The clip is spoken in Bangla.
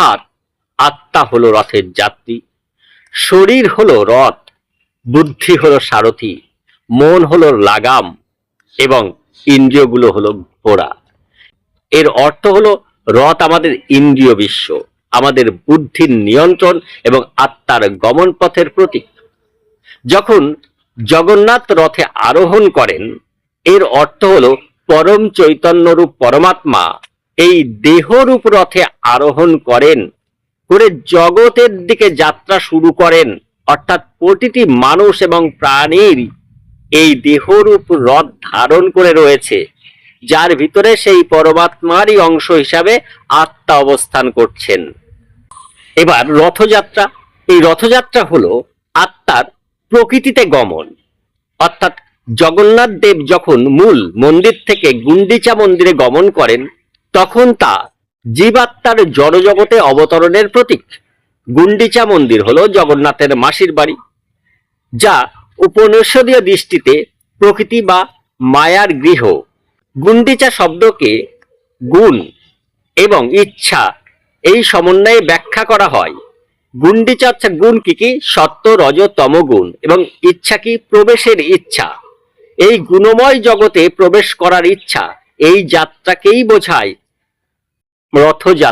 অর্থাৎ আত্মা হলো রথের যাত্রী, শরীর হলো রথ, বুদ্ধি হলো সারথি, মন হলো লাগাম এবং ইন্দ্রিয়গুলো হলো ঘোড়া। এর অর্থ হলো রথ আমাদের ইন্দ্রিয় বিশ্ব, আমাদের বুদ্ধির নিয়ন্ত্রণ এবং আত্মার গমন পথের প্রতীক। যখন জগন্নাথ রথে আরোহণ করেন, এর অর্থ হলো পরম চৈতন্যরূপ পরমাত্মা এই দেহরূপ রথে আরোহণ করেন, করে জগতের দিকে যাত্রা শুরু করেন। অর্থাৎ প্রতিটি মানুষ এবং প্রাণীর এই দেহরূপ রথ ধারণ করে রয়েছে, যার ভিতরে সেই পরমাত্মারই অংশ হিসাবে আত্মা অবস্থান করছেন। এবার রথযাত্রা, এই রথযাত্রা হলো আত্মার প্রকৃতিতে গমন। অর্থাৎ জগন্নাথ দেব যখন মূল মন্দির থেকে গুন্ডিচা মন্দিরে গমন করেন, তখন তা জীবাত্মার জড়জগতে অবতরণের প্রতীক। গুন্ডিচা মন্দির হলো জগন্নাথের মাসির বাড়ি, যা উপনিষদীয় দৃষ্টিতে প্রকৃতি বা মায়ার গৃহ। গুন্ডিচা শব্দকে গুণ এবং ইচ্ছা এই সমন্বয়ে ব্যাখ্যা করা হয়। গুন্ডিচা হচ্ছে গুণ কি? সত্য, রজ, তম গুণ, এবং ইচ্ছা কি? প্রবেশের ইচ্ছা। এই গুণময় জগতে প্রবেশ করার ইচ্ছা, এই যাত্রাকেই বোঝায় রথযাত্রা।